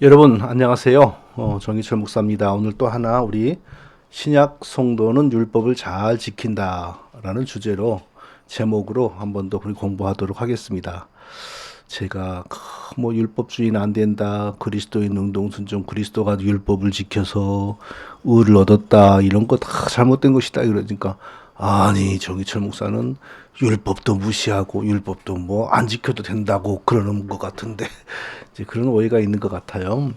여러분 안녕하세요. 정희철 목사입니다. 오늘 또 하나 우리 신약 성도는 율법을 잘 지킨다라는 주제로 제목으로 한 번 더 우리 공부하도록 하겠습니다. 제가 뭐 율법주의는 안 된다, 그리스도인 능동순종, 그리스도가 율법을 지켜서 의를 얻었다, 이런 거 다 잘못된 것이다 이러니까, 아니 정희철 목사는 율법도 무시하고 율법도 뭐 안 지켜도 된다고 그러는 것 같은데 이제 그런 오해가 있는 것 같아요.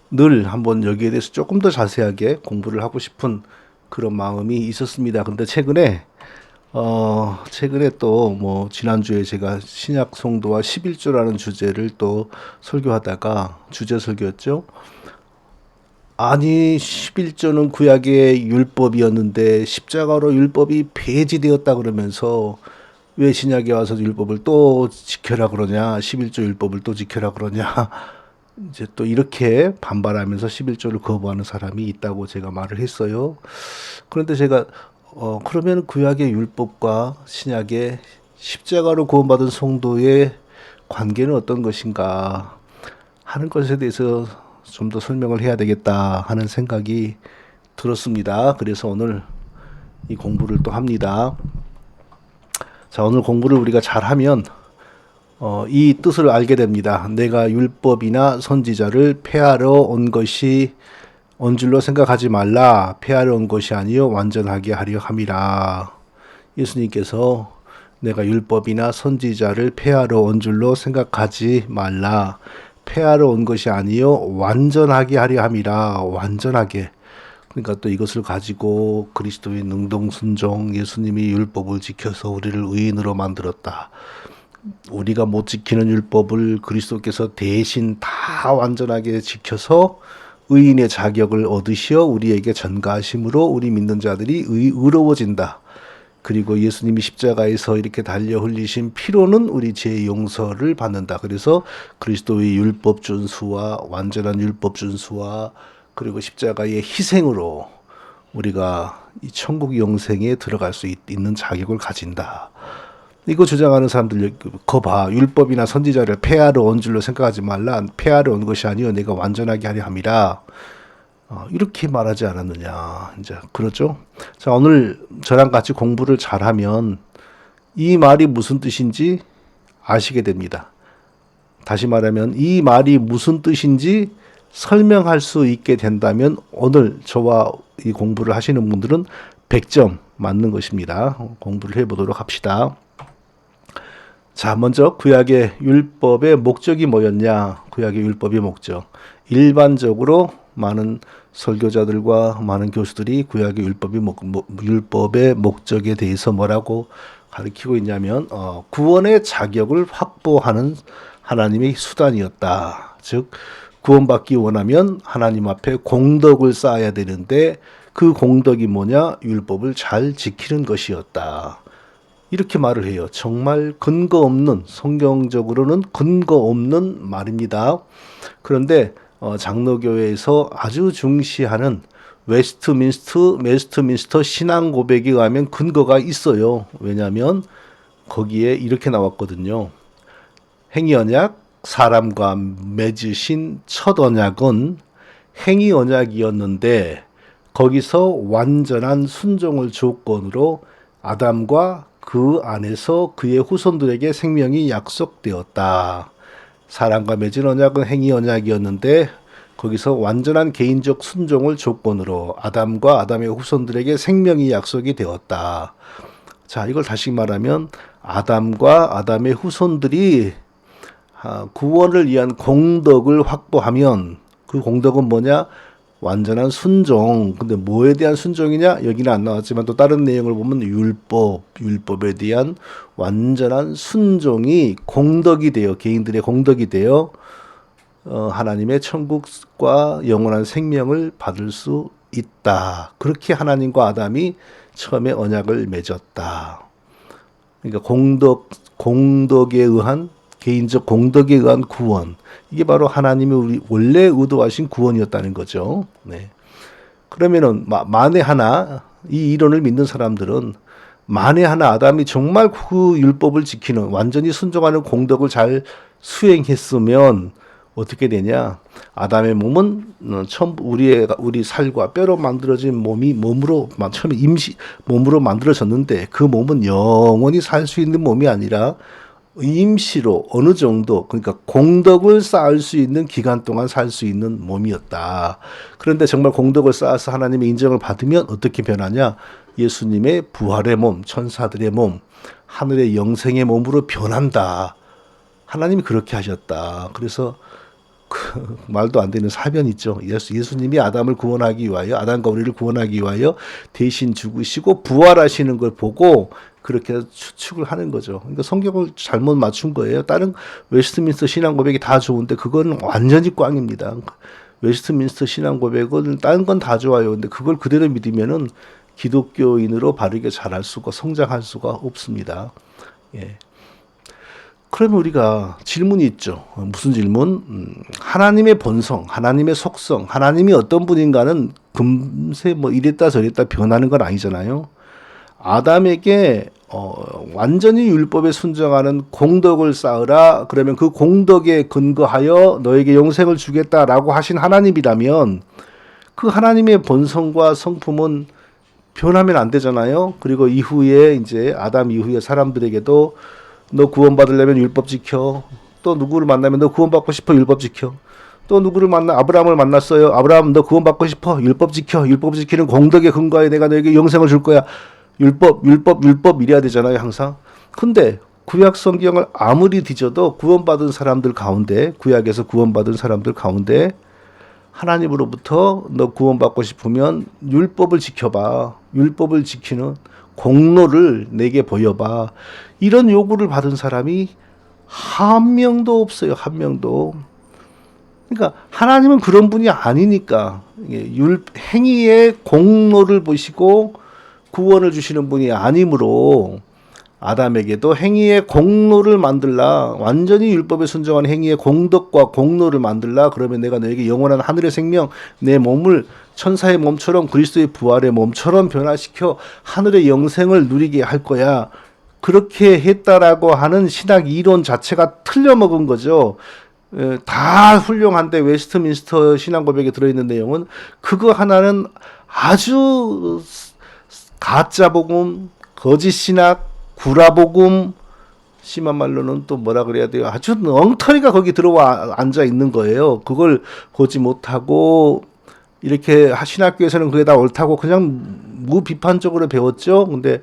늘 한번 여기에 대해서 조금 더 자세하게 공부를 하고 싶은 그런 마음이 있었습니다. 근데 최근에 또 뭐 지난주에 제가 신약 성도와 11조라는 주제를 또 설교하다가 주제 설교였죠. 아니 11조는 구약의 율법이었는데 십자가로 율법이 폐지되었다 그러면서 왜 신약에 와서 율법을 또 지켜라 그러냐, 11조 율법을 또 지켜라 그러냐, 이제 또 이렇게 반발하면서 11조를 거부하는 사람이 있다고 제가 말을 했어요. 그런데 제가 그러면 구약의 율법과 신약의 십자가로 구원받은 성도의 관계는 어떤 것인가 하는 것에 대해서 좀 더 설명을 해야 되겠다 하는 생각이 들었습니다. 그래서 오늘 이 공부를 또 합니다. 자, 오늘 공부를 우리가 잘하면 이 뜻을 알게 됩니다. 내가 율법이나 선지자를 폐하러 온 것이 온 줄로 생각하지 말라. 폐하러 온 것이 아니요 완전하게 하려 함이라. 예수님께서 내가 율법이나 선지자를 폐하러 온 줄로 생각하지 말라. 폐하러 온 것이 아니요 완전하게 하려 함이라. 완전하게. 그러니까 또 이것을 가지고 그리스도의 능동순종, 예수님이 율법을 지켜서 우리를 의인으로 만들었다. 우리가 못 지키는 율법을 그리스도께서 대신 다 완전하게 지켜서 의인의 자격을 얻으시어 우리에게 전가하심으로 우리 믿는 자들이 의로워진다. 그리고 예수님이 십자가에서 이렇게 달려 흘리신 피로는 우리 죄 용서를 받는다. 그래서 그리스도의 율법 준수와 완전한 율법 준수와 그리고 십자가의 희생으로 우리가 이 천국 영생에 들어갈 수 있는 자격을 가진다. 이거 주장하는 사람들 거봐, 율법이나 선지자를 폐하러 온 줄로 생각하지 말라. 폐하러 온 것이 아니요 내가 완전하게 하려 함이라. 이렇게 말하지 않았느냐. 이제 그렇죠. 자, 오늘 저랑 같이 공부를 잘하면 이 말이 무슨 뜻인지 아시게 됩니다. 다시 말하면 이 말이 무슨 뜻인지 설명할 수 있게 된다면 오늘 저와 이 공부를 하시는 분들은 100점 맞는 것입니다. 공부를 해보도록 합시다. 자, 먼저 구약의 율법의 목적이 뭐였냐? 구약의 율법의 목적. 일반적으로 많은 설교자들과 많은 교수들이 구약의 율법의 목적에 대해서 뭐라고 가르치고 있냐면 구원의 자격을 확보하는 하나님의 수단이었다. 즉 구원받기 원하면 하나님 앞에 공덕을 쌓아야 되는데 그 공덕이 뭐냐? 율법을 잘 지키는 것이었다. 이렇게 말을 해요. 정말 근거 없는, 성경적으로는 근거 없는 말입니다. 그런데 장로교회에서 아주 중시하는 웨스트민스터 신앙 고백에 의하면 근거가 있어요. 왜냐하면 거기에 이렇게 나왔거든요. 행위 언약, 사람과 맺으신 첫 언약은 행위 언약이었는데 거기서 완전한 순종을 조건으로 아담과 그 안에서 그의 후손들에게 생명이 약속되었다. 사람과 맺은 언약은 행위 언약이었는데 거기서 완전한 개인적 순종을 조건으로 아담과 아담의 후손들에게 생명이 약속이 되었다. 자, 이걸 다시 말하면 아담과 아담의 후손들이 구원을 위한 공덕을 확보하면 그 공덕은 뭐냐? 완전한 순종. 근데 뭐에 대한 순종이냐? 여기는 안 나왔지만 또 다른 내용을 보면 율법에 대한 완전한 순종이 공덕이 되어 개인들의 공덕이 되어 하나님의 천국과 영원한 생명을 받을 수 있다. 그렇게 하나님과 아담이 처음에 언약을 맺었다. 그러니까 공덕에 의한 개인적 공덕에 의한 구원. 이게 바로 하나님이 우리 원래 의도하신 구원이었다는 거죠. 네. 그러면은 만에 하나 이 이론을 믿는 사람들은 만에 하나 아담이 정말 그 율법을 지키는 완전히 순종하는 공덕을 잘 수행했으면 어떻게 되냐? 아담의 몸은 처음 우리 살과 뼈로 만들어진 몸이 처음에 몸으로 만들어졌는데 그 몸은 영원히 살 수 있는 몸이 아니라 임시로 어느 정도 그러니까 공덕을 쌓을 수 있는 기간 동안 살 수 있는 몸이었다. 그런데 정말 공덕을 쌓아서 하나님의 인정을 받으면 어떻게 변하냐? 예수님의 부활의 몸, 천사들의 몸, 하늘의 영생의 몸으로 변한다. 하나님이 그렇게 하셨다. 그래서 말도 안 되는 사변 있죠. 예수님이 아담을 구원하기 위하여, 아담과 우리를 구원하기 위하여 대신 죽으시고 부활하시는 걸 보고 그렇게 추측을 하는 거죠. 그러니까 성경을 잘못 맞춘 거예요. 다른 웨스트민스터 신앙 고백이 다 좋은데 그건 완전히 꽝입니다. 웨스트민스터 신앙 고백은 다른 건 다 좋아요. 근데 그걸 그대로 믿으면은 기독교인으로 바르게 자랄 수가 성장할 수가 없습니다. 예. 그러면 우리가 질문이 있죠. 무슨 질문? 하나님의 본성, 하나님의 속성, 하나님이 어떤 분인가는 금세 뭐 이랬다 저랬다 변하는 건 아니잖아요. 아담에게 완전히 율법에 순종하는 공덕을 쌓으라. 그러면 그 공덕에 근거하여 너에게 영생을 주겠다라고 하신 하나님이라면 그 하나님의 본성과 성품은 변하면 안 되잖아요. 그리고 이후에 이제 아담 이후에 사람들에게도 너 구원받으려면 율법 지켜. 또 누구를 만나면 너 구원받고 싶어 율법 지켜. 또 누구를 아브라함을 만났어요. 아브라함 너 구원받고 싶어 율법 지켜. 율법 지키는 공덕에 근거하여 내가 너에게 영생을 줄 거야. 율법 이래야 되잖아요, 항상. 근데 구약 성경을 아무리 뒤져도 구원받은 사람들 가운데, 구약에서 구원받은 사람들 가운데 하나님으로부터 너 구원받고 싶으면 율법을 지켜봐. 율법을 지키는 공로를 내게 보여봐. 이런 요구를 받은 사람이 한 명도 없어요. 한 명도. 그러니까 하나님은 그런 분이 아니니까 행위의 공로를 보시고 구원을 주시는 분이 아니므로 아담에게도 행위의 공로를 만들라. 완전히 율법에 순종한 행위의 공덕과 공로를 만들라. 그러면 내가 너에게 영원한 하늘의 생명, 내 몸을 천사의 몸처럼 그리스도의 부활의 몸처럼 변화시켜 하늘의 영생을 누리게 할 거야. 그렇게 했다라고 하는 신학 이론 자체가 틀려먹은 거죠. 다 훌륭한데 웨스트민스터 신앙 고백에 들어있는 내용은 그거 하나는 아주 가짜 복음, 거짓 신학, 구라복음, 심한 말로는 또 뭐라 그래야 돼요. 아주 엉터리가 거기 들어와 앉아 있는 거예요. 그걸 보지 못하고 이렇게 신학교에서는 그게 다 옳다고 그냥 무비판적으로 배웠죠. 근데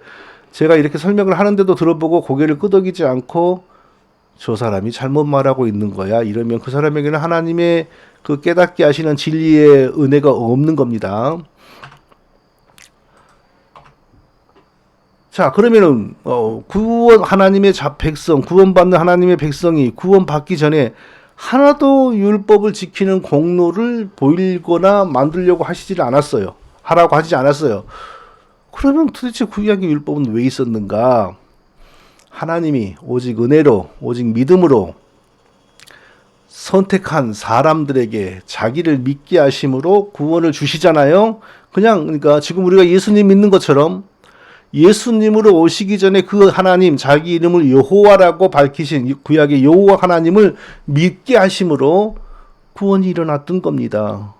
제가 이렇게 설명을 하는데도 들어보고 고개를 끄덕이지 않고 저 사람이 잘못 말하고 있는 거야. 이러면 그 사람에게는 하나님의 그 깨닫게 하시는 진리의 은혜가 없는 겁니다. 자, 그러면은 구원 하나님의 백성, 구원받는 하나님의 백성이 구원받기 전에 하나도 율법을 지키는 공로를 보이거나 만들려고 하시질 않았어요. 하라고 하지 않았어요. 그러면 도대체 구약의 율법은 왜 있었는가? 하나님이 오직 은혜로, 오직 믿음으로 선택한 사람들에게 자기를 믿게 하심으로 구원을 주시잖아요. 그러니까 지금 우리가 예수님 믿는 것처럼 예수님으로 오시기 전에 그 하나님, 자기 이름을 여호와라고 밝히신 구약의 여호와 하나님을 믿게 하심으로 구원이 일어났던 겁니다.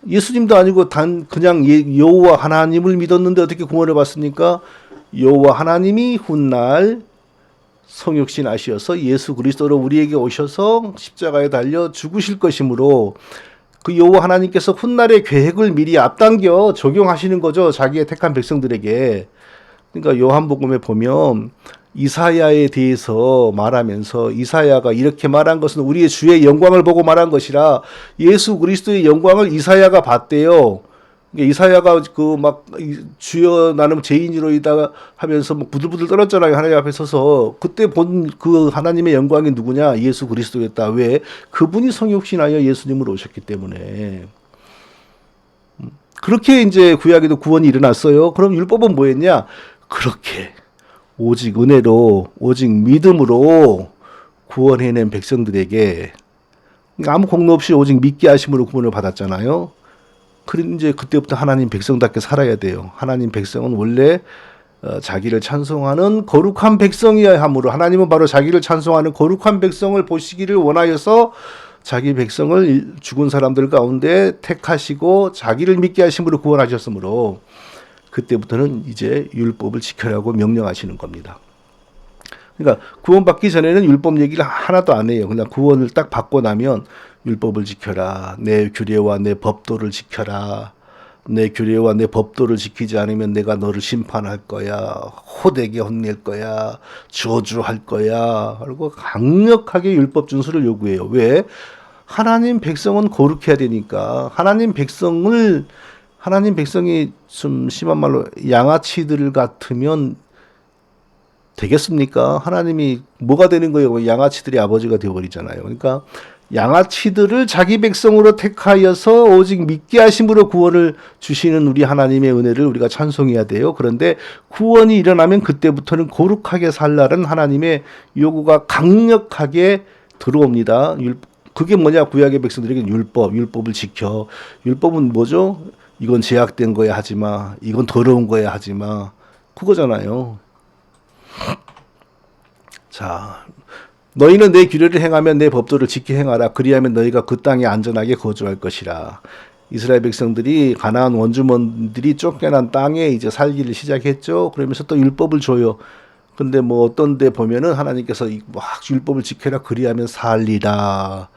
예수님도 아니고 그냥 여호와 하나님을 믿었는데 어떻게 구원을 받습니까? 여호와 하나님이 훗날 성육신 하시어서 예수 그리스도로 우리에게 오셔서 십자가에 달려 죽으실 것이므로 그 여호와 하나님께서 훗날의 계획을 미리 앞당겨 적용하시는 거죠. 자기의 택한 백성들에게. 그러니까 요한복음에 보면 이사야에 대해서 말하면서 이사야가 이렇게 말한 것은 우리의 주의 영광을 보고 말한 것이라 예수 그리스도의 영광을 이사야가 봤대요. 이사야가 주여 나는 죄인이로이다 하면서 부들부들 떨었잖아요. 하나님 앞에 서서. 그때 본 그 하나님의 영광이 누구냐? 예수 그리스도였다. 왜? 그분이 성육신하여 예수님으로 오셨기 때문에. 그렇게 이제 구약에도 구원이 일어났어요. 그럼 율법은 뭐였냐? 그렇게 오직 은혜로 오직 믿음으로 구원해낸 백성들에게 아무 공로 없이 오직 믿게 하심으로 구원을 받았잖아요. 그럼 이제 그때부터 하나님 백성답게 살아야 돼요. 하나님 백성은 원래 자기를 찬송하는 거룩한 백성이어야 하므로 하나님은 바로 자기를 찬송하는 거룩한 백성을 보시기를 원하여서 자기 백성을 죽은 사람들 가운데 택하시고 자기를 믿게 하심으로 구원하셨으므로 그때부터는 이제 율법을 지켜라고 명령하시는 겁니다. 그러니까 구원받기 전에는 율법 얘기를 하나도 안 해요. 그냥 구원을 딱 받고 나면 율법을 지켜라. 내 규례와 내 법도를 지켜라. 내 규례와 내 법도를 지키지 않으면 내가 너를 심판할 거야. 호되게 혼낼 거야. 저주할 거야. 그리고 강력하게 율법 준수를 요구해요. 왜? 하나님 백성은 거룩해야 되니까. 하나님 백성이 좀 심한 말로 양아치들 같으면 되겠습니까? 하나님이 뭐가 되는 거예요? 양아치들이 아버지가 되어버리잖아요. 그러니까 양아치들을 자기 백성으로 택하여서 오직 믿게 하심으로 구원을 주시는 우리 하나님의 은혜를 우리가 찬송해야 돼요. 그런데 구원이 일어나면 그때부터는 거룩하게 살라는 하나님의 요구가 강력하게 들어옵니다. 그게 뭐냐? 구약의 백성들에게 율법을 지켜. 율법은 뭐죠? 이건 제약된 거야 하지 마. 이건 더러운 거야 하지 마. 그거잖아요. 자, 너희는 내 규례를 행하면 내 법도를 지켜 행하라. 그리하면 너희가 그 땅에 안전하게 거주할 것이라. 이스라엘 백성들이 가나안 원주민들이 쫓겨난 땅에 이제 살기를 시작했죠. 그러면서 또 율법을 줘요. 근데 뭐 어떤 데 보면은 하나님께서 막 율법을 지켜라. 그리하면 살리라.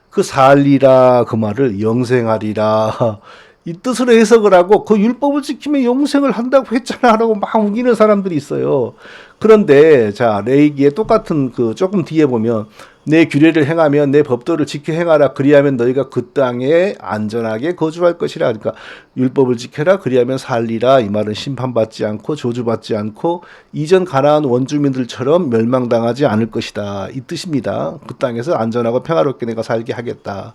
그 살리라 그 말을 영생하리라. 이 뜻으로 해석을 하고 그 율법을 지키면 영생을 한다고 했잖아 라고 막 우기는 사람들이 있어요. 그런데 자 레위기에 똑같은 그 조금 뒤에 보면 내 규례를 행하면 내 법도를 지켜 행하라. 그리하면 너희가 그 땅에 안전하게 거주할 것이라. 그러니까 율법을 지켜라. 그리하면 살리라. 이 말은 심판받지 않고 저주받지 않고 이전 가나안 원주민들처럼 멸망당하지 않을 것이다. 이 뜻입니다. 그 땅에서 안전하고 평화롭게 내가 살게 하겠다.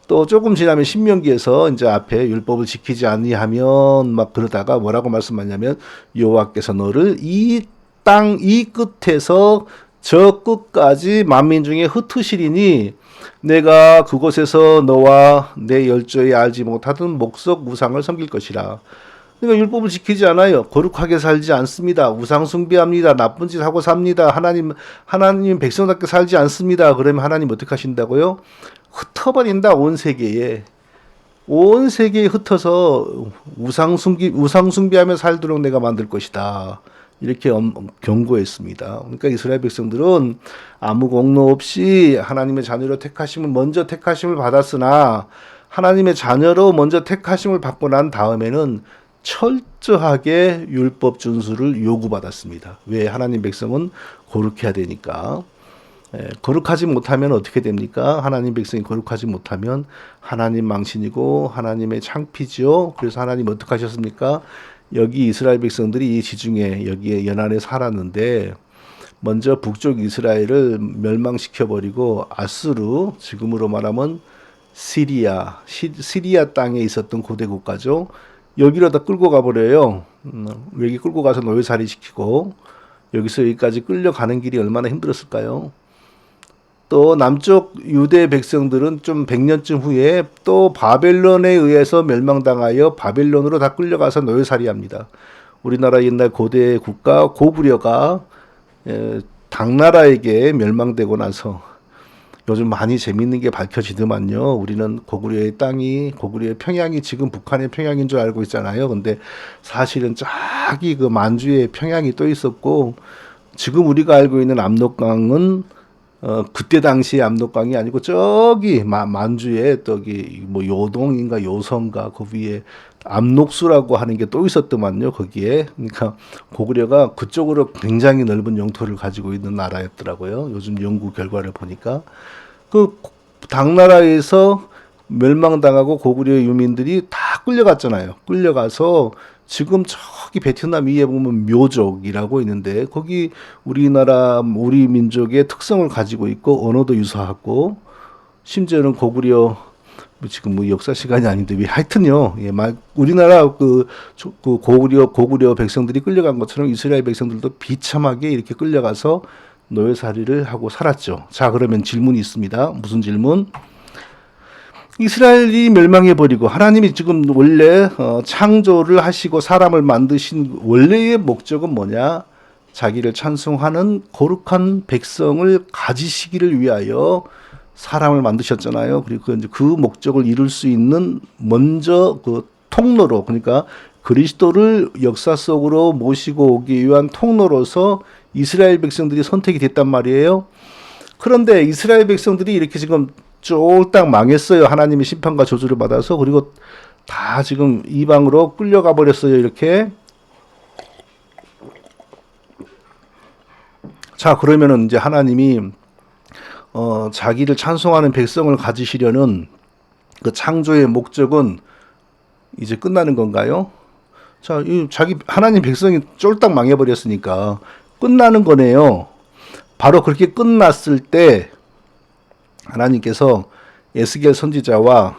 또 조금 지나면 신명기에서 이제 앞에 율법을 지키지 아니하면 막 그러다가 뭐라고 말씀하냐면 여호와께서 너를 이 땅 이 끝에서 저 끝까지 만민 중에 흩으시리니 내가 그곳에서 너와 내 열조에 알지 못하던 목석 우상을 섬길 것이라. 그러니까 율법을 지키지 않아요. 거룩하게 살지 않습니다. 우상 숭배합니다. 나쁜 짓 하고 삽니다. 하나님 백성답게 살지 않습니다. 그러면 하나님 어떻게 하신다고요? 흩어버린다. 온 세계에 흩어서 우상 숭배하며 살도록 내가 만들 것이다. 이렇게 경고했습니다. 그러니까 이스라엘 백성들은 아무 공로 없이 하나님의 자녀로 먼저 택하심을 받았으나 하나님의 자녀로 먼저 택하심을 받고 난 다음에는 철저하게 율법 준수를 요구받았습니다. 왜? 하나님 백성은 거룩해야 되니까. 거룩하지 못하면 어떻게 됩니까? 하나님 백성이 거룩하지 못하면 하나님 망신이고 하나님의 창피죠. 그래서 하나님 어떻게 하셨습니까? 여기 이스라엘 백성들이 이 지중해 여기에 연안에 살았는데 먼저 북쪽 이스라엘을 멸망시켜버리고 아수르, 지금으로 말하면 시리아 땅에 있었던 고대 국가죠. 여기로 다 끌고 가버려요. 여기 끌고 가서 노예살이 시키고 여기서 여기까지 끌려가는 길이 얼마나 힘들었을까요? 또 남쪽 유대 백성들은 좀 100년쯤 후에 또 바벨론에 의해서 멸망당하여 바벨론으로 다 끌려가서 노예살이합니다. 우리나라 옛날 고대 국가 고구려가 당나라에게 멸망되고 나서 요즘 많이 재밌는 게 밝혀지더만요. 우리는 고구려의 평양이 지금 북한의 평양인 줄 알고 있잖아요. 근데 사실은 저기 그 만주에 평양이 또 있었고 지금 우리가 알고 있는 압록강은 그때 당시에 압록강이 아니고 저기 만주에 저기 뭐 요동인가 요성가 그 위에 압록수라고 하는 게 또 있었더만요. 거기에 그러니까 고구려가 그쪽으로 굉장히 넓은 영토를 가지고 있는 나라였더라고요. 요즘 연구 결과를 보니까 그 당나라에서 멸망당하고 고구려 유민들이 다 끌려갔잖아요. 끌려가서 지금 저기 베트남 위에 보면 묘족이라고 있는데 거기 우리 민족의 특성을 가지고 있고 언어도 유사하고 심지어는 고구려 지금 뭐 역사 시간이 아닌데 왜 하여튼요. 예, 우리나라 그 고구려 백성들이 끌려간 것처럼 이스라엘 백성들도 비참하게 이렇게 끌려가서 노예살이를 하고 살았죠. 자, 그러면 질문이 있습니다. 무슨 질문? 이스라엘이 멸망해버리고 하나님이 지금 원래 창조를 하시고 사람을 만드신 원래의 목적은 뭐냐? 자기를 찬송하는 거룩한 백성을 가지시기를 위하여 사람을 만드셨잖아요. 그리고 이제 그 목적을 이룰 수 있는 먼저 그 통로로, 그러니까 그리스도를 역사 속으로 모시고 오기 위한 통로로서 이스라엘 백성들이 선택이 됐단 말이에요. 그런데 이스라엘 백성들이 이렇게 지금 쫄딱 망했어요. 하나님의 심판과 저주를 받아서. 그리고 다 지금 이방으로 끌려가 버렸어요. 이렇게. 자, 그러면은 이제 하나님이 자기를 찬송하는 백성을 가지시려는 그 창조의 목적은 이제 끝나는 건가요? 자, 이 자기 하나님 백성이 쫄딱 망해버렸으니까 끝나는 거네요. 바로 그렇게 끝났을 때 하나님께서 에스겔 선지자와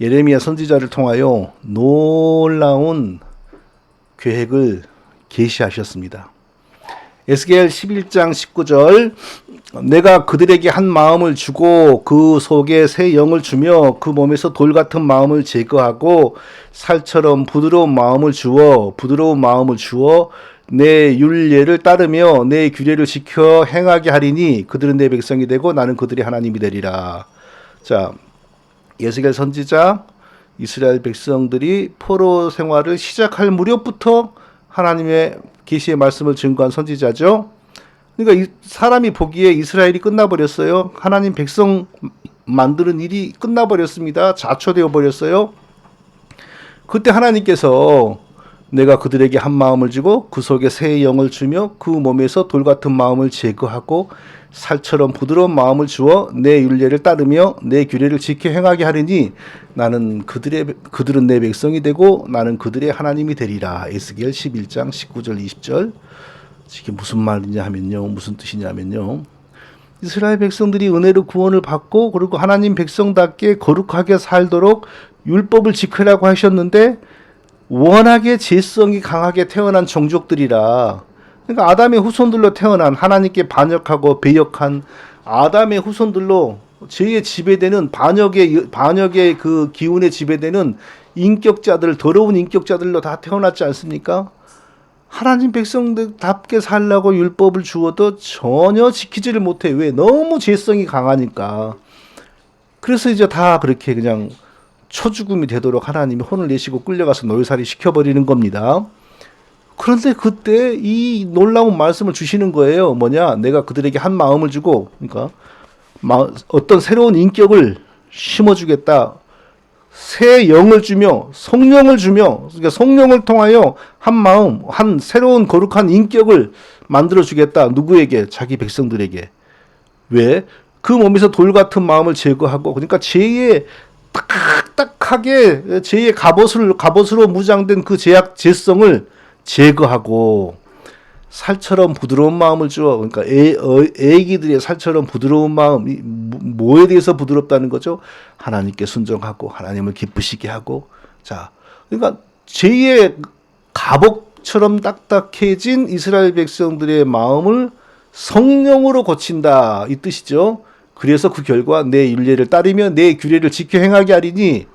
예레미야 선지자를 통하여 놀라운 계획을 계시하셨습니다. 에스겔 11장 19절, 내가 그들에게 한 마음을 주고 그 속에 새 영을 주며 그 몸에서 돌 같은 마음을 제거하고 살처럼 부드러운 마음을 주어 내 율례를 따르며 내 규례를 지켜 행하게 하리니 그들은 내 백성이 되고 나는 그들의 하나님이 되리라. 자, 에스겔 선지자, 이스라엘 백성들이 포로 생활을 시작할 무렵부터 하나님의 계시의 말씀을 증거한 선지자죠. 그러니까 이 사람이 보기에 이스라엘이 끝나버렸어요. 하나님 백성 만드는 일이 끝나버렸습니다. 자초되어 버렸어요. 그때 하나님께서 내가 그들에게 한 마음을 주고 그 속에 새 영을 주며 그 몸에서 돌 같은 마음을 제거하고 살처럼 부드러운 마음을 주어 내 율례를 따르며 내 규례를 지켜 행하게 하리니 나는 그들은 내 백성이 되고 나는 그들의 하나님이 되리라. 에스겔 11장 19절 20절. 이게 무슨 말이냐 하면요, 무슨 뜻이냐 하면요, 이스라엘 백성들이 은혜로 구원을 받고 그리고 하나님 백성답게 거룩하게 살도록 율법을 지키라고 하셨는데 워낙에 죄성이 강하게 태어난 종족들이라, 그러니까 아담의 후손들로 태어난 하나님께 반역하고 배역한 아담의 후손들로 죄에 지배되는 반역의 그 기운에 지배되는 인격자들, 더러운 인격자들로 다 태어났지 않습니까? 하나님 백성들답게 살라고 율법을 주어도 전혀 지키지를 못해. 왜? 너무 죄성이 강하니까. 그래서 이제 다 그렇게 그냥 초죽음이 되도록 하나님이 혼을 내시고 끌려가서 노예살이 시켜버리는 겁니다. 그런데 그때 이 놀라운 말씀을 주시는 거예요. 뭐냐? 내가 그들에게 한 마음을 주고, 그러니까 어떤 새로운 인격을 심어주겠다. 새 영을 주며 성령을 주며, 그러니까 성령을 통하여 한 마음, 한 새로운 거룩한 인격을 만들어 주겠다. 누구에게? 자기 백성들에게. 왜? 그 몸에서 돌 같은 마음을 제거하고, 그러니까 죄의 딱딱하게 죄의 갑옷으로 무장된 그 죄성을 제거하고 살처럼 부드러운 마음을 주어, 그러니까 애기들의 살처럼 부드러운 마음, 뭐에 대해서 부드럽다는 거죠? 하나님께 순종하고 하나님을 기쁘시게 하고. 자, 그러니까 죄의 갑옷처럼 딱딱해진 이스라엘 백성들의 마음을 성령으로 고친다, 이 뜻이죠. 그래서 그 결과 내 율례를 따르며 내 규례를 지켜 행하게 하리니,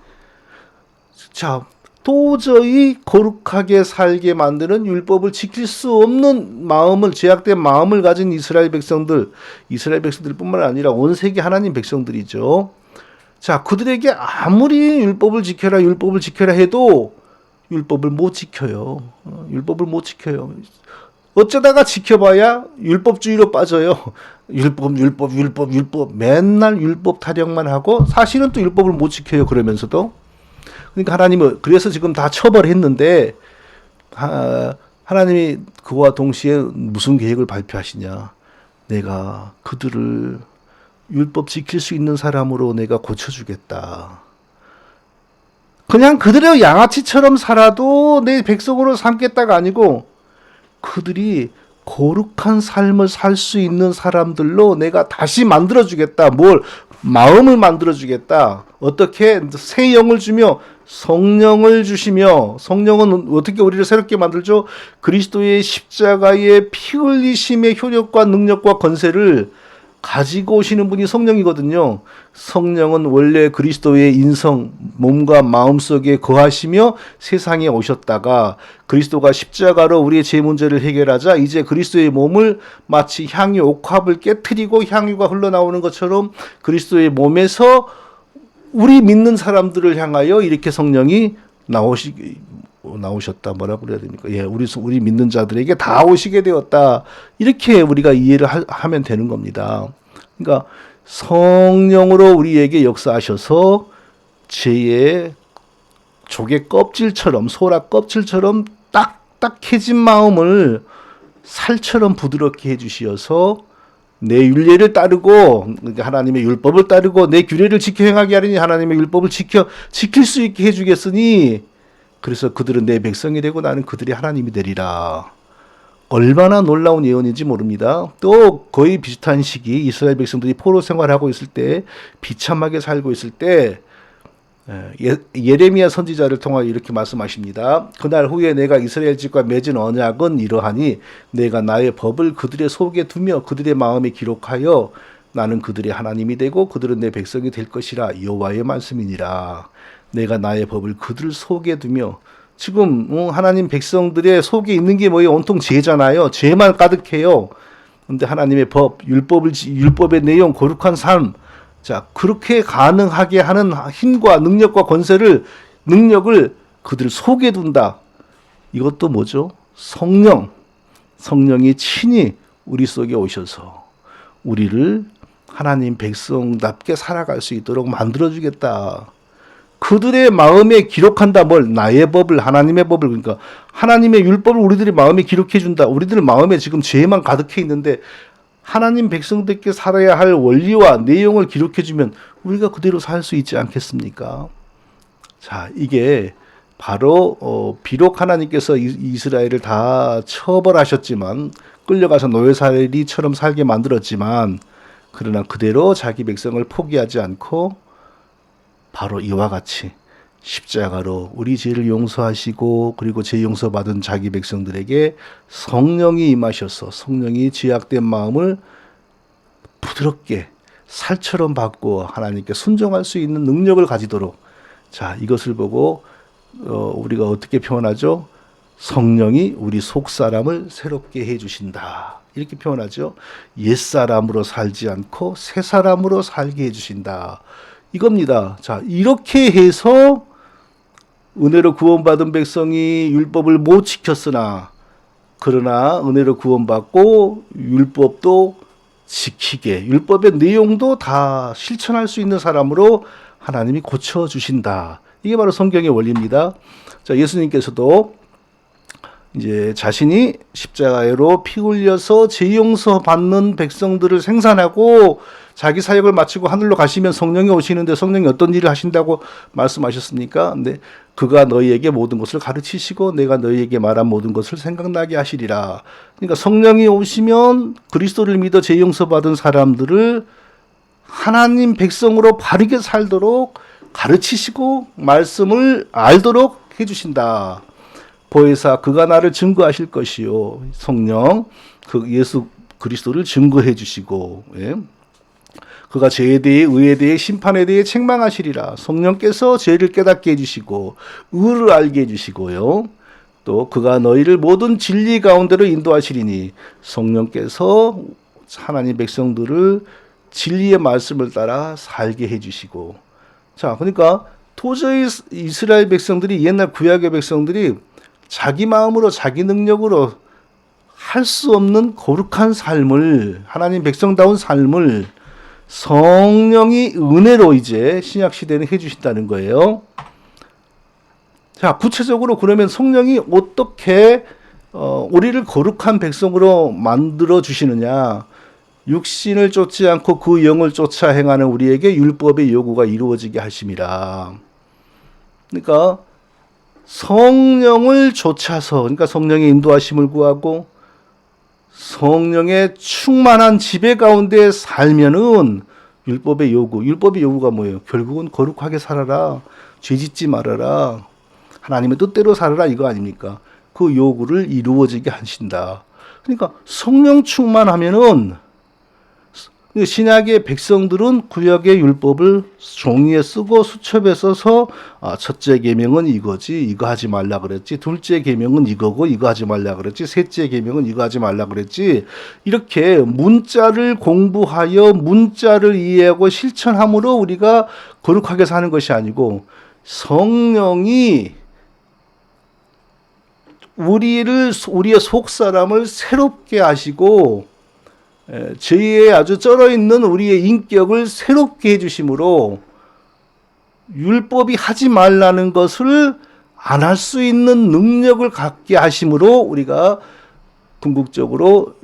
자, 도저히 거룩하게 살게 만드는 율법을 지킬 수 없는 마음을, 제약된 마음을 가진 이스라엘 백성들뿐만 아니라 온 세계 하나님 백성들이죠. 자, 그들에게 아무리 율법을 지켜라 해도 율법을 못 지켜요. 율법을 못 지켜요. 어쩌다가 지켜봐야 율법주의로 빠져요. 율법 맨날 율법 타령만 하고 사실은 또 율법을 못 지켜요. 그러면서도. 그러니까 하나님은 그래서 지금 다 처벌했는데, 하나님이 그와 동시에 무슨 계획을 발표하시냐? 내가 그들을 율법 지킬 수 있는 사람으로 내가 고쳐주겠다. 그냥 그들의 양아치처럼 살아도 내 백성으로 삼겠다가 아니고 그들이 거룩한 삶을 살 수 있는 사람들로 내가 다시 만들어주겠다. 마음을 만들어주겠다. 어떻게? 새 영을 주며 성령을 주시며, 성령은 어떻게 우리를 새롭게 만들죠? 그리스도의 십자가의 피 흘리심의 효력과 능력과 권세를 가지고 오시는 분이 성령이거든요. 성령은 원래 그리스도의 인성, 몸과 마음 속에 거하시며 세상에 오셨다가 그리스도가 십자가로 우리의 죄 문제를 해결하자 이제 그리스도의 몸을 마치 향유 옥합을 깨트리고 향유가 흘러나오는 것처럼 그리스도의 몸에서 우리 믿는 사람들을 향하여 이렇게 성령이 나오셨다. 뭐라고 그래야 됩니까? 예, 우리 믿는 자들에게 다 오시게 되었다. 이렇게 우리가 이해를 하면 되는 겁니다. 그러니까 성령으로 우리에게 역사하셔서 죄의 조개 껍질처럼 소라 껍질처럼 딱딱해진 마음을 살처럼 부드럽게 해주시어서 내 율례를 따르고 하나님의 율법을 따르고 내 규례를 지켜 행하게 하리니 하나님의 율법을 지킬 수 있게 해주겠으니 그래서 그들은 내 백성이 되고 나는 그들이 하나님이 되리라. 얼마나 놀라운 예언인지 모릅니다. 또 거의 비슷한 시기 이스라엘 백성들이 포로 생활하고 있을 때 비참하게 살고 있을 때 예레미야 선지자를 통하여 이렇게 말씀하십니다. 그날 후에 내가 이스라엘 집과 맺은 언약은 이러하니 내가 나의 법을 그들의 속에 두며 그들의 마음에 기록하여 나는 그들의 하나님이 되고 그들은 내 백성이 될 것이라 여호와의 말씀이니라. 내가 나의 법을 그들 속에 두며 지금 하나님 백성들의 속에 있는 게 뭐예요? 온통 죄잖아요. 죄만 가득해요. 근데 하나님의 법, 율법의 내용, 거룩한 삶, 자 그렇게 가능하게 하는 힘과 능력과 능력을 그들 속에 둔다. 이것도 뭐죠? 성령이 친히 우리 속에 오셔서 우리를 하나님 백성답게 살아갈 수 있도록 만들어주겠다. 그들의 마음에 기록한다. 뭘? 나의 법을, 하나님의 법을. 그러니까 하나님의 율법을 우리들의 마음에 기록해 준다. 우리들 마음에 지금 죄만 가득해 있는데 하나님 백성들께 살아야 할 원리와 내용을 기록해 주면 우리가 그대로 살 수 있지 않겠습니까? 자, 이게 바로 비록 하나님께서 이스라엘을 다 처벌하셨지만 끌려가서 노예살이처럼 살게 만들었지만 그러나 그대로 자기 백성을 포기하지 않고 바로 이와 같이 십자가로 우리 죄를 용서하시고 그리고 죄 용서받은 자기 백성들에게 성령이 임하셔서 성령이 죄악된 마음을 부드럽게 살처럼 바꾸어 하나님께 순종할 수 있는 능력을 가지도록 자 이것을 보고 우리가 어떻게 표현하죠? 성령이 우리 속사람을 새롭게 해주신다. 이렇게 표현하죠. 옛사람으로 살지 않고 새사람으로 살게 해주신다. 이겁니다. 자, 이렇게 해서 은혜로 구원받은 백성이 율법을 못 지켰으나 그러나 은혜로 구원받고 율법도 지키게 율법의 내용도 다 실천할 수 있는 사람으로 하나님이 고쳐주신다. 이게 바로 성경의 원리입니다. 자, 예수님께서도 이제 자신이 십자가로 피 흘려서 죄 용서 받는 백성들을 생산하고 자기 사역을 마치고 하늘로 가시면 성령이 오시는데 성령이 어떤 일을 하신다고 말씀하셨습니까? 근데 그가 너희에게 모든 것을 가르치시고 내가 너희에게 말한 모든 것을 생각나게 하시리라. 그러니까 성령이 오시면 그리스도를 믿어 죄 용서 받은 사람들을 하나님 백성으로 바르게 살도록 가르치시고 말씀을 알도록 해주신다. 보혜사 그가 나를 증거하실 것이요. 성령 그 예수 그리스도를 증거해 주시고 예. 그가 죄에 대해 의에 대해 심판에 대해 책망하시리라. 성령께서 죄를 깨닫게 해주시고 의를 알게 해주시고요. 또 그가 너희를 모든 진리 가운데로 인도하시리니 성령께서 하나님 백성들을 진리의 말씀을 따라 살게 해주시고 자 그러니까 도저히 이스라엘 백성들이 옛날 구약의 백성들이 자기 마음으로 자기 능력으로 할 수 없는 거룩한 삶을 하나님 백성다운 삶을 성령이 은혜로 이제 신약 시대는 해주신다는 거예요. 자 구체적으로 그러면 성령이 어떻게 우리를 거룩한 백성으로 만들어 주시느냐? 육신을 쫓지 않고 그 영을 쫓아 행하는 우리에게 율법의 요구가 이루어지게 하심이라. 그러니까 성령을 쫓아서 그러니까 성령의 인도하심을 구하고 성령의 충만한 지배 가운데 살면은 율법의 요구가 뭐예요? 결국은 거룩하게 살아라, 죄짓지 말아라, 하나님의 뜻대로 살아라 이거 아닙니까? 그 요구를 이루어지게 하신다. 그러니까 성령 충만하면은 신약의 백성들은 구약의 율법을 종이에 쓰고 수첩에 써서 첫째 계명은 이거지, 이거 하지 말라 그랬지. 둘째 계명은 이거고 이거 하지 말라 그랬지. 셋째 계명은 이거 하지 말라 그랬지. 이렇게 문자를 공부하여 문자를 이해하고 실천함으로 우리가 거룩하게 사는 것이 아니고 성령이 우리의 속 사람을 새롭게 하시고 죄에 아주 쩔어 있는 우리의 인격을 새롭게 해주심으로 율법이 하지 말라는 것을 안 할 수 있는 능력을 갖게 하심으로 우리가 궁극적으로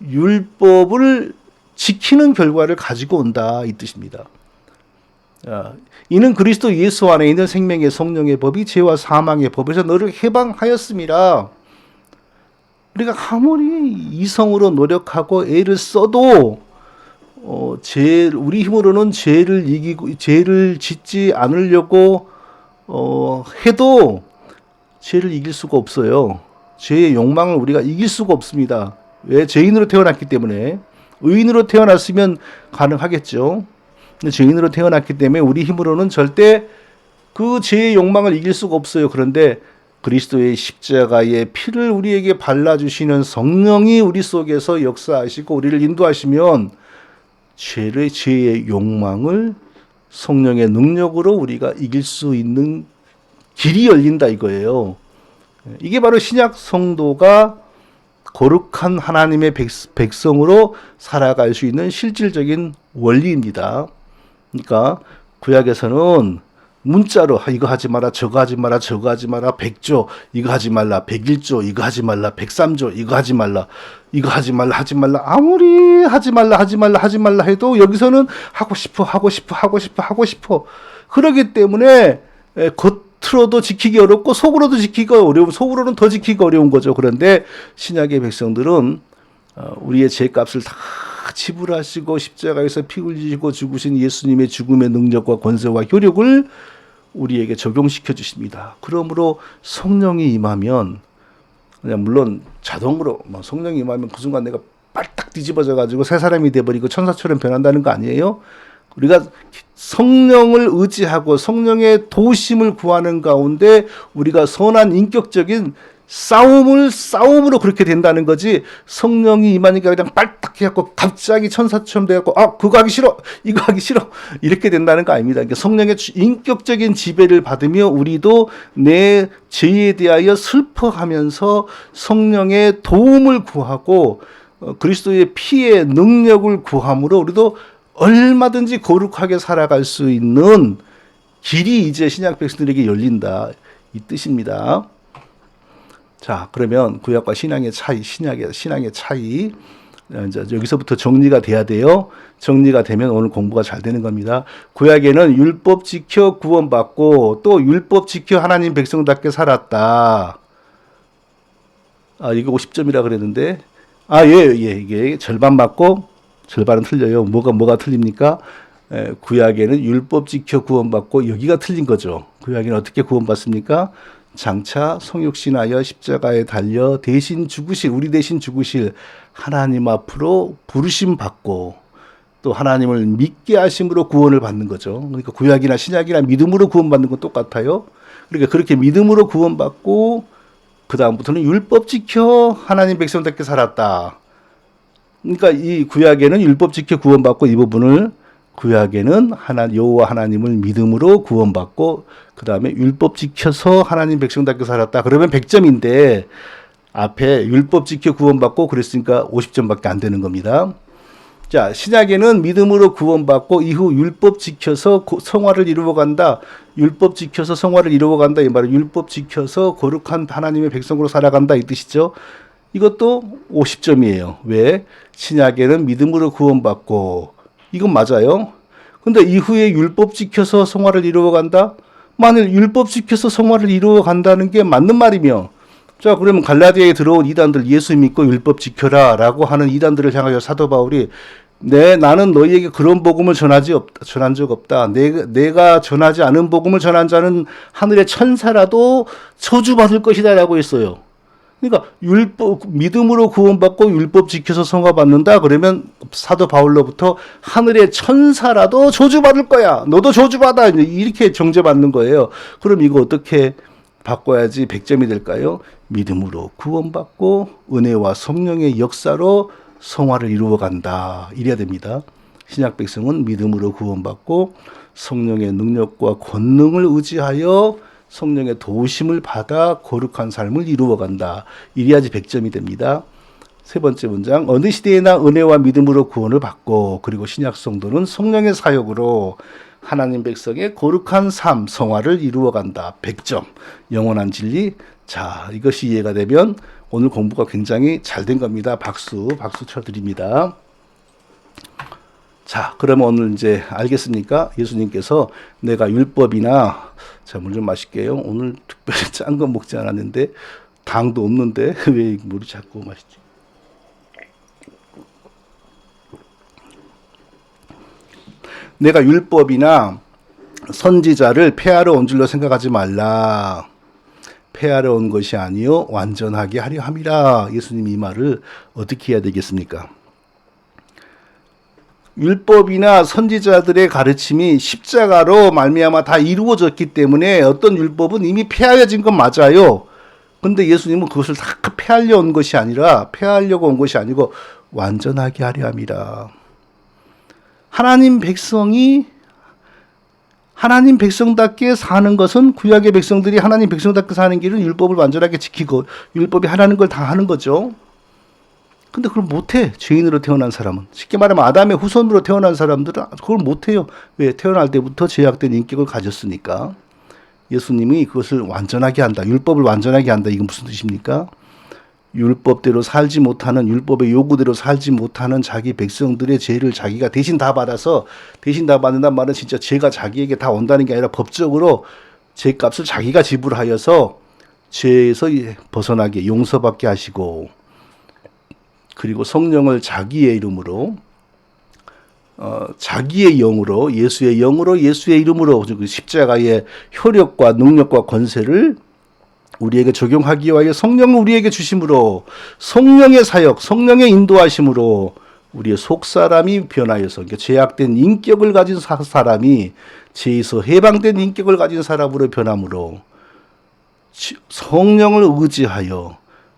율법을 지키는 결과를 가지고 온다 이 뜻입니다. 이는 그리스도 예수 안에 있는 생명의 성령의 법이 죄와 사망의 법에서 너를 해방하였음이라. 우리가 아무리 이성으로 노력하고 애를 써도 우리 힘으로는 죄를 짓지 않으려고 해도 죄를 이길 수가 없어요. 죄의 욕망을 우리가 이길 수가 없습니다. 왜? 죄인으로 태어났기 때문에. 의인으로 태어났으면 가능하겠죠. 근데 죄인으로 태어났기 때문에 우리 힘으로는 절대 그 죄의 욕망을 이길 수가 없어요. 그런데 그리스도의 십자가의 피를 우리에게 발라주시는 성령이 우리 속에서 역사하시고 우리를 인도하시면 죄의 욕망을 성령의 능력으로 우리가 이길 수 있는 길이 열린다 이거예요. 이게 바로 신약 성도가 거룩한 하나님의 백성으로 살아갈 수 있는 실질적인 원리입니다. 그러니까 구약에서는 문자로 이거 하지 마라, 저거 하지 마라, 저거 하지 마라, 100조 이거 하지 말라, 101조 이거 하지 말라, 103조 이거 하지 말라, 이거 하지 말라, 하지 말라. 아무리 하지 말라, 하지 말라, 하지 말라 해도 여기서는 하고 싶어. 그러기 때문에 겉으로도 지키기 어렵고 속으로도 지키기 어려운, 속으로는 더 지키기 어려운 거죠. 그런데 신약의 백성들은 우리의 죄값을 다 지불하시고 십자가에서 피 흘리시고 죽으신 예수님의 죽음의 능력과 권세와 효력을 우리에게 적용시켜 주십니다. 그러므로 성령이 임하면 그냥 물론 자동으로 성령이 임하면 그 순간 내가 빨딱 뒤집어져 가지고 새 사람이 돼버리고 천사처럼 변한다는 거 아니에요? 우리가 성령을 의지하고 성령의 도우심을 구하는 가운데 우리가 선한 인격적인 싸움으로 그렇게 된다는 거지. 성령이 임하니까 그냥 빨딱 해갖고 갑자기 천사처럼 돼갖고 그거 하기 싫어, 이거 하기 싫어 이렇게 된다는 거 아닙니다. 그러니까 성령의 인격적인 지배를 받으며 우리도 내 죄에 대하여 슬퍼하면서 성령의 도움을 구하고 그리스도의 피의 능력을 구함으로 우리도 얼마든지 거룩하게 살아갈 수 있는 길이 이제 신약 백성들에게 열린다 이 뜻입니다. 자, 그러면 구약과 신앙의 차이, 신앙의 차이. 이제 여기서부터 정리가 돼야 돼요. 정리가 되면 오늘 공부가 잘 되는 겁니다. 구약에는 율법 지켜 구원받고 또 율법 지켜 하나님 백성답게 살았다. 이거 50점이라 그랬는데. 이게 절반 맞고 절반은 틀려요. 뭐가 틀립니까? 구약에는 율법 지켜 구원받고 여기가 틀린 거죠. 구약에는 어떻게 구원받습니까? 장차 성육신하여 십자가에 달려 우리 대신 죽으실 하나님 앞으로 부르심 받고 또 하나님을 믿게 하심으로 구원을 받는 거죠. 그러니까 구약이나 신약이나 믿음으로 구원받는 건 똑같아요. 그러니까 그렇게 믿음으로 구원받고 그 다음부터는 율법 지켜 하나님 백성답게 살았다. 그러니까 이 구약에는 율법 지켜 구원받고 이 부분을 구약에는 여호와 하나님을 믿음으로 구원받고 그 다음에 율법 지켜서 하나님 백성답게 살았다. 그러면 100점인데 앞에 율법 지켜 구원받고 그랬으니까 50점밖에 안 되는 겁니다. 자, 신약에는 믿음으로 구원받고 이후 율법 지켜서 성화를 이루어간다. 율법 지켜서 성화를 이루어간다. 이 말은 율법 지켜서 거룩한 하나님의 백성으로 살아간다 이 뜻이죠. 이것도 50점이에요. 왜? 신약에는 믿음으로 구원받고 이건 맞아요. 근데 이후에 율법 지켜서 성화를 이루어간다? 만일 율법 지켜서 성화를 이루어간다는 게 맞는 말이며 자, 그러면 갈라디아에 들어온 이단들 예수 믿고 율법 지켜라 라고 하는 이단들을 향하여 사도 바울이 나는 너희에게 그런 복음을 전한 적 없다. 내가 전하지 않은 복음을 전한 자는 하늘의 천사라도 저주받을 것이다 라고 했어요. 그러니까 율법 믿음으로 구원받고 율법 지켜서 성화 받는다 그러면 사도 바울로부터 하늘의 천사라도 저주받을 거야. 너도 저주받아. 이렇게 정죄받는 거예요. 그럼 이거 어떻게 바꿔야지 100점이 될까요? 믿음으로 구원받고 은혜와 성령의 역사로 성화를 이루어 간다. 이래야 됩니다. 신약 백성은 믿음으로 구원받고 성령의 능력과 권능을 의지하여 성령의 도우심을 받아 거룩한 삶을 이루어간다. 이래야지 100점이 됩니다. 세 번째 문장, 어느 시대에나 은혜와 믿음으로 구원을 받고 그리고 신약 성도는 성령의 사역으로 하나님 백성의 거룩한 삶, 성화를 이루어간다. 100점. 영원한 진리. 자, 이것이 이해가 되면 오늘 공부가 굉장히 잘 된 겁니다. 박수 쳐드립니다. 자, 그러면 오늘 이제 알겠습니까? 예수님께서 내가 율법이나, 자, 물 좀 마실게요. 오늘 특별히 짠 거 먹지 않았는데, 당도 없는데, 왜 물이 자꾸 마시지? 내가 율법이나 선지자를 폐하러 온 줄로 생각하지 말라. 폐하러 온 것이 아니요 완전하게 하려 함이라. 예수님이 이 말을 어떻게 해야 되겠습니까? 율법이나 선지자들의 가르침이 십자가로 말미암아 다 이루어졌기 때문에 어떤 율법은 이미 폐하여진 건 맞아요. 근데 예수님은 그것을 다 폐하려 온 것이 아니라 폐하려고 온 것이 아니고 완전하게 하려 함이라. 하나님 백성답게 사는 것은 구약의 백성들이 하나님 백성답게 사는 길은 율법을 완전하게 지키고 율법이 하라는 걸 다 하는 거죠. 근데 그걸 못해. 죄인으로 태어난 사람은. 쉽게 말하면 아담의 후손으로 태어난 사람들은 그걸 못해요. 왜? 태어날 때부터 제약된 인격을 가졌으니까. 예수님이 그것을 완전하게 한다. 율법을 완전하게 한다. 이건 무슨 뜻입니까? 율법대로 살지 못하는, 율법의 요구대로 살지 못하는 자기 백성들의 죄를 자기가 대신 다 받아서, 대신 다 받는다는 말은 진짜 죄가 자기에게 다 온다는 게 아니라 법적으로 죄값을 자기가 지불하여서 죄에서 벗어나게 용서받게 하시고, 그리고 성령을 자기의 이름으로, 자기의 영으로, 예수의 영으로, 예수의 이름으로 십자가의 효력과 능력과 권세를 우리에게 적용하기 위하여 성령을 우리에게 주심으로, 성령의 사역, 성령의 인도하심으로 우리의 속사람이 변하여서, 그러니까 죄악된 인격을 가진 사람이 죄에서 해방된 인격을 가진 사람으로 변함으로 성령을 의지하여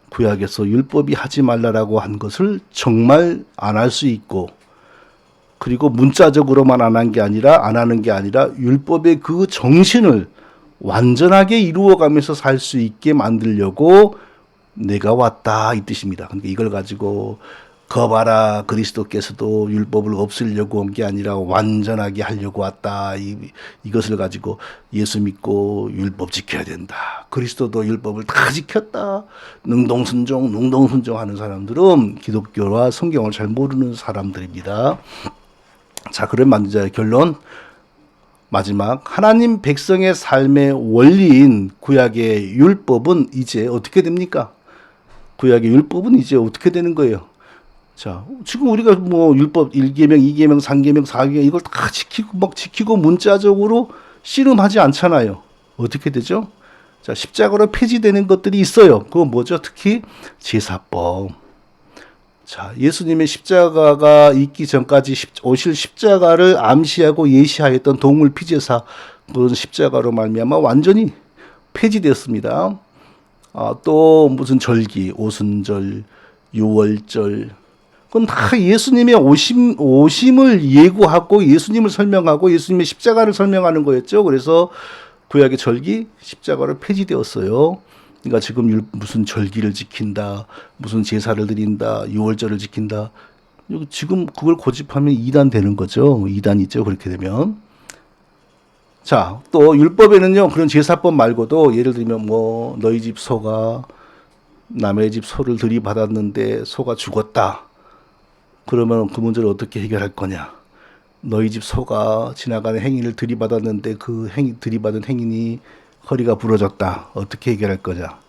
구약에서 율법이 하지 말라라고 한 것을 정말 안 할 수 있고, 그리고 문자적으로만 안 한 게 아니라, 안 하는 게 아니라 율법의 그 정신을 완전하게 이루어가면서 살 수 있게 만들려고 내가 왔다 이 뜻입니다. 그러니까 이걸 가지고 거봐라 그리스도께서도 율법을 없애려고 온 게 아니라 완전하게 하려고 왔다. 이것을 가지고 예수 믿고 율법 지켜야 된다. 그리스도도 율법을 다 지켰다. 능동순종 하는 사람들은 기독교와 성경을 잘 모르는 사람들입니다. 자, 그러면 이제 결론. 마지막, 하나님 백성의 삶의 원리인 구약의 율법은 이제 어떻게 됩니까? 구약의 율법은 이제 어떻게 되는 거예요? 자, 지금 우리가 뭐 율법 1계명, 2계명, 3계명, 4계명 이걸 다 지키고 문자적으로 씨름하지 않잖아요. 어떻게 되죠? 자, 십자가로 폐지되는 것들이 있어요. 그건 뭐죠? 특히 제사법. 자, 예수님의 십자가가 있기 전까지 오실 십자가를 암시하고 예시하였던 동물 피제사, 그런 십자가로 말미암아 완전히 폐지되었습니다. 또 무슨 절기, 오순절, 유월절, 그건 다 예수님의 오심을 예고하고 예수님을 설명하고 예수님의 십자가를 설명하는 거였죠. 그래서 구약의 절기, 십자가로 폐지되었어요. 그러니까 지금 무슨 절기를 지킨다, 무슨 제사를 드린다, 유월절을 지킨다. 지금 그걸 고집하면 이단 되는 거죠. 이단 있죠. 그렇게 되면. 자, 또 율법에는요, 그런 제사법 말고도 예를 들면 뭐 너희 집 소가 남의 집 소를 들이받았는데 소가 죽었다. 그러면 그 문제를 어떻게 해결할 거냐? 너희 집 소가 지나가는 행인을 들이받았는데 그 들이받은 행인이 허리가 부러졌다. 어떻게 해결할 거냐?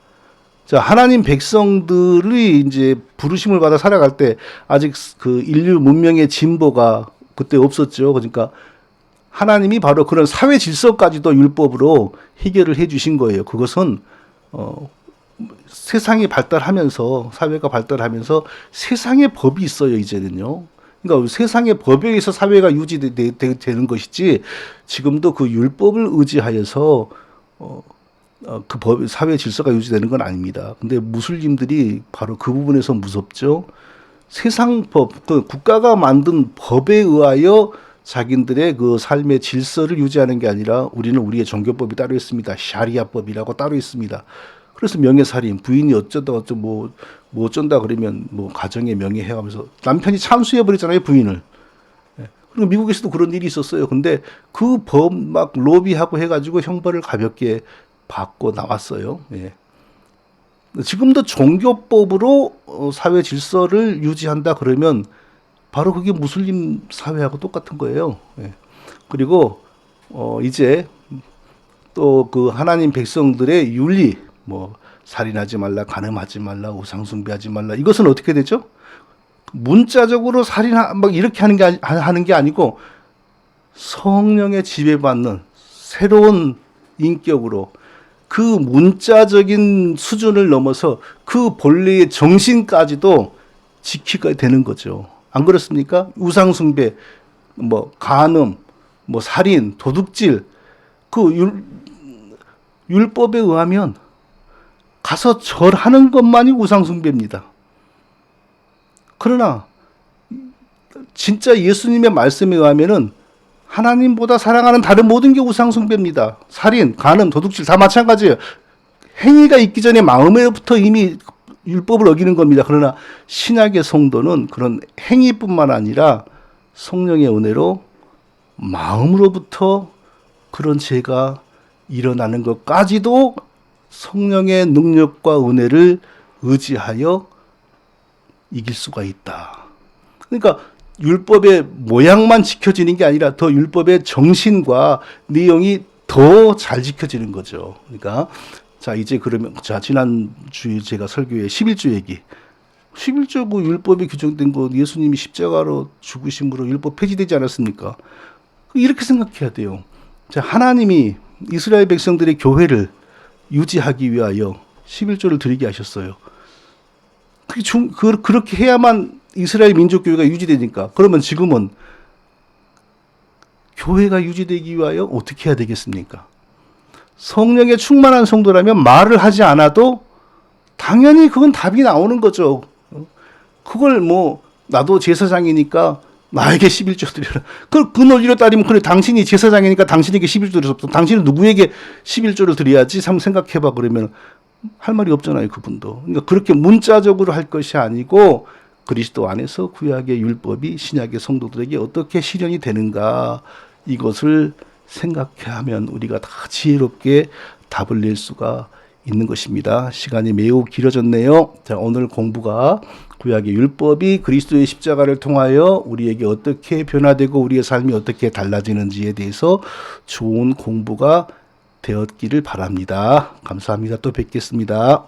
자, 하나님 백성들이 이제 부르심을 받아 살아갈 때 아직 그 인류 문명의 진보가 그때 없었죠. 그러니까 하나님이 바로 그런 사회 질서까지도 율법으로 해결을 해 주신 거예요. 그것은 세상이 발달하면서 사회가 발달하면서 세상의 법이 있어요 이제는요. 그러니까 세상의 법에 의해서 사회가 유지되는 것이지 지금도 그 율법을 의지하여서 그 법, 사회 질서가 유지되는 건 아닙니다. 근데 무슬림들이 바로 그 부분에서 무섭죠. 세상 법, 그 국가가 만든 법에 의하여 자기들의 그 삶의 질서를 유지하는 게 아니라 우리는 우리의 종교법이 따로 있습니다. 샤리아법이라고 따로 있습니다. 그래서 명예살인, 부인이 뭐 어쩐다 그러면 뭐 가정의 명예 해가면서 남편이 참수해버리잖아요, 부인을. 그리고 미국에서도 그런 일이 있었어요. 근데 그 법 막 로비하고 해가지고 형벌을 가볍게 받고 나왔어요. 예. 지금도 종교법으로 사회 질서를 유지한다 그러면 바로 그게 무슬림 사회하고 똑같은 거예요. 예. 그리고 이제 또 그 하나님 백성들의 윤리, 뭐 살인하지 말라, 간음하지 말라, 우상 숭배하지 말라. 이것은 어떻게 되죠? 문자적으로 막 이렇게 하는 게 아니고 성령의 지배받는 새로운 인격으로 그 문자적인 수준을 넘어서 그 본래의 정신까지도 지키게 되는 거죠. 안 그렇습니까? 우상 숭배, 뭐 간음, 뭐 살인, 도둑질, 그 율법에 의하면 가서 절하는 것만이 우상 숭배입니다. 그러나 진짜 예수님의 말씀에 의하면은 하나님보다 사랑하는 다른 모든 게 우상 숭배입니다. 살인, 간음, 도둑질 다 마찬가지예요. 행위가 있기 전에 마음에부터 이미 율법을 어기는 겁니다. 그러나 신약의 성도는 그런 행위뿐만 아니라 성령의 은혜로 마음으로부터 그런 죄가 일어나는 것까지도 성령의 능력과 은혜를 의지하여 이길 수가 있다. 그러니까 율법의 모양만 지켜지는 게 아니라 더 율법의 정신과 내용이 더 잘 지켜지는 거죠. 그러니까 자 이제 그러면 자 지난주에 제가 설교에 11조 얘기 11조 그 율법이 규정된 거 예수님이 십자가로 죽으심으로 율법 폐지되지 않았습니까? 이렇게 생각해야 돼요. 자 하나님이 이스라엘 백성들의 교회를 유지하기 위하여 11조를 드리게 하셨어요. 그렇게 해야만 이스라엘 민족교회가 유지되니까. 그러면 지금은 교회가 유지되기 위하여 어떻게 해야 되겠습니까? 성령에 충만한 성도라면 말을 하지 않아도 당연히 그건 답이 나오는 거죠. 그걸 뭐 나도 제사장이니까 나에게 11조 드려라. 그 논리로 따지면 그래 당신이 제사장이니까 당신에게 11조를 줬어. 당신은 누구에게 11조를 드려야지? 생각해봐 그러면 할 말이 없잖아요 그분도. 그러니까 그렇게 문자적으로 할 것이 아니고 그리스도 안에서 구약의 율법이 신약의 성도들에게 어떻게 실현이 되는가 이것을 생각하면 우리가 다 지혜롭게 답을 낼 수가 있는 것입니다. 시간이 매우 길어졌네요. 자, 오늘 공부가 구약의 율법이 그리스도의 십자가를 통하여 우리에게 어떻게 변화되고 우리의 삶이 어떻게 달라지는지에 대해서 좋은 공부가 되었기를 바랍니다. 감사합니다. 또 뵙겠습니다.